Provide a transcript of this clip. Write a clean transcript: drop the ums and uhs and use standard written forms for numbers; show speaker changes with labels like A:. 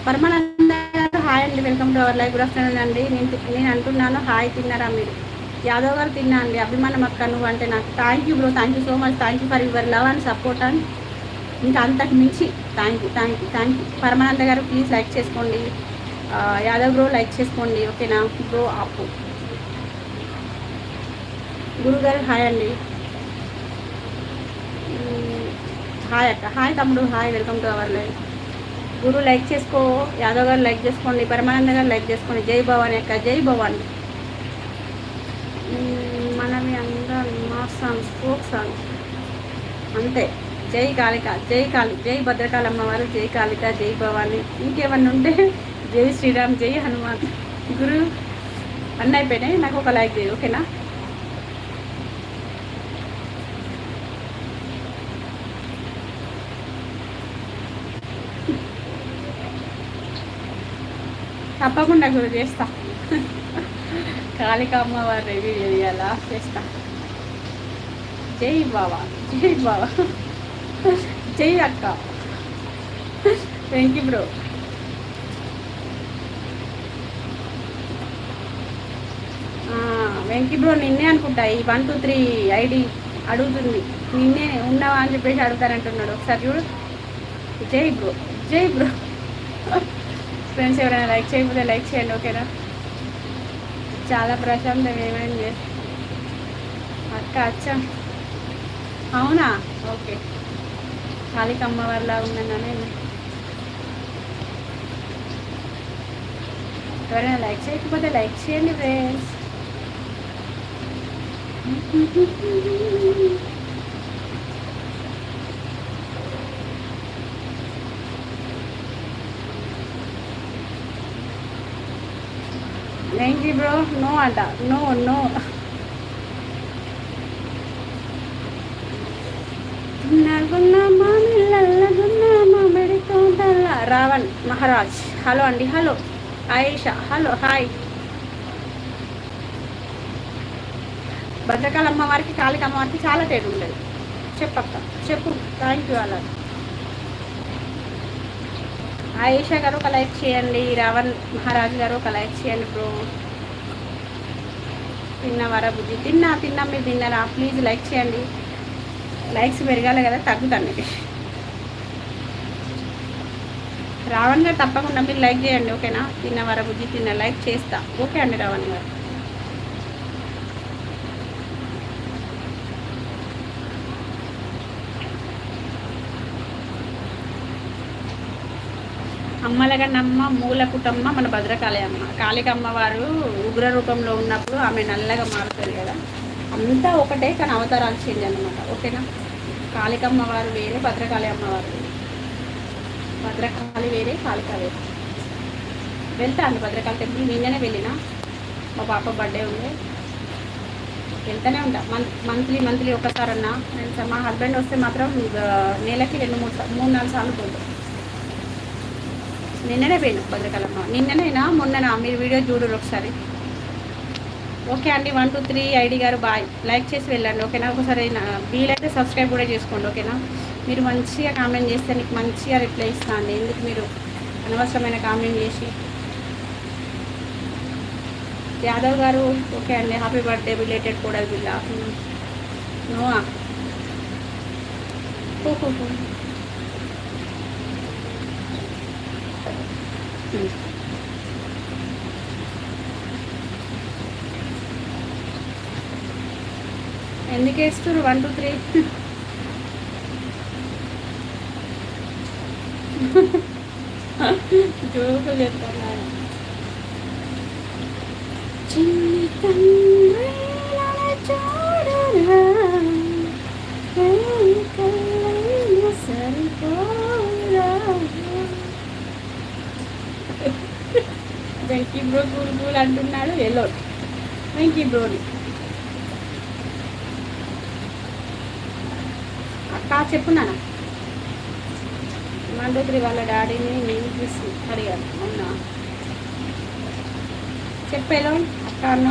A: పరమానంద గారు హాయ్ అండి, welcome to our live. Good afternoon అండి. నేను అంటున్నాను హాయ్, తిన్నారా మీరు? యాదవ్ గారు తిన్నా అండి. అభిమానం అక్క నువ్వు అంటే నాకు. Thank you bro, thank you so much. Thank you for your love and support and ఇంకా అంతకు మించి thank you, thank you, thank you. Paramananda గారు ప్లీజ్ లైక్ చేసుకోండి. యాదవ్ బ్రో లైక్ చేసుకోండి, ఓకేనా బ్రో. ఆపు గురుగారు హాయ్ అండి. హాయ్ అక్క, హాయ్ తమ్ముడు, hi, welcome to our live. Guru like చేసుకో, యాదవ్ గారు లైక్ చేసుకోండి, పరమానంద గారు లైక్ చేసుకోండి. జై భవాని అక్క, జై భవాని. మనవి అందరం మా సాంగ్స్, ఫోక్ సాంగ్స్ అంతే. జై కాళిక, జై కాళి, జై భద్రకాళి అమ్మవారు, జై కాళిక, జై భవాని. ఇంకేమన్నా ఉంటే జై శ్రీరామ్, జై హనుమాన్. గురు అన్నీ అయిపోయినాయి, నాకు ఒక లైక్ చేయి, ఓకేనా. తప్పకుండా గురు చేస్తా. కాళిక అమ్మవారి రివ్యూ చేయాలా, చేస్తా. జై బాబా, జై బాబా, జై అక్క. Thank you bro. Venky bro నిన్నే అనుకుంటా ఈ 1 2 3 ఐడి అడుగుతుంది. నిన్నే ఉన్నావా అని చెప్పేసి అడుగుతానంటున్నాడు. ఒకసారి చూడు. జై బ్రో, జై బ్రో. ఫ్రెండ్స్ ఎవరైనా లైక్ చేయకపోతే లైక్ చేయండి, ఓకేనా. చాలా ప్రశాంతం. ఏమైంది అక్క? అచ్చా, అవునా, ఓకే. కాళిక అమ్మవారిలా ఉన్నాను నేను. ఎవరైనా లైక్ చేయకపోతే లైక్ చేయండి friends. Thank you bro. No అంట, no no. Ravan Maharaj hello అండి. Hello Ayesha, hello hi. Bhadrakali అమ్మవారికి కాళిక అమ్మవారికి చాలా తేడా ఉంటుంది. చెప్పక్క, చెప్పు. థ్యాంక్ యూ అలా. ఆయేషా గారు ఒక లైక్ చేయండి. రావణ్ మహారాజ్ గారు ఒక లైక్ చేయండి బ్రో. తిన్నవారా బుద్ధి? తిన్నా, మీరు తిన్నారా? ప్లీజ్ లైక్ చేయండి. లైక్స్ పెరగాలి కదా, తగ్గుతాను. రావణ్ గారు తప్పకుండా మీరు లైక్ చేయండి, ఓకేనా. తిన్నవారా బుద్ధి? తిన్న లైక్ చేస్తా, ఓకే అండి రావణ్ గారు. అమ్మలగన్నమ్మ మూల కుటమ్మ మన భద్రకాళి అమ్మ. కాళిక అమ్మవారు ఉగ్ర రూపంలో ఉన్నప్పుడు ఆమె నల్లగా మారుతుంది కదా, అంతా ఒకటే కానీ అవతారాలు చేంజ్ అనమాట, ఓకేనా. కాళిక అమ్మవారు వేరే, భద్రకాళి అమ్మవారు వేరే. భద్రకాళి వేరే, కాళిక వేరే. వెళ్తా అండి భద్రకాళి టెంపుల్. నిన్ననే వెళ్ళిన, మా పాప బర్త్డే ఉంది. వెళ్తూనే ఉంటా మంత్లీ ఒకసారన్నా. నేను మా హస్బెండ్ వస్తే మాత్రం నెలకి 2-3-4 సార్లు పోతాం. నిన్ననే పోయినా భద్రకాళమ్మ. నిన్ననేనా మొన్ననా? మీరు వీడియో చూడరు ఒకసారి, ఓకే అండి. 1 2 3 ఐడి గారు బాయ్. లైక్ చేసి వెళ్ళండి, ఓకేనా. ఒకసారి వీలైతే సబ్స్క్రైబ్ కూడా చేసుకోండి, ఓకేనా. మీరు మంచిగా కామెంట్ చేస్తే నీకు మంచిగా రిప్లై ఇస్తాను అండి. ఎందుకు మీరు అనవసరమైన కామెంట్ చేసి. యాదవ్ గారు ఓకే అండి. హ్యాపీ బర్త్డే బిలేటెడ్ కూడా బిల్ల. నోవా ఎందుకు వేస్తారు 1 2 3? జోకులు చెప్తాను. చిన్ని తండ్రి చూడరా సరిపోరా. వెంకీ బ్రో కూల్ అంటున్నాడు. ఎల్లో వెంకీ బ్రోని. అక్క చెప్పున్నానా? 1 2 3 వాళ్ళ డాడీని నేను చూసి అడిగాను అవునా? చెప్పేలో అక్క అన్న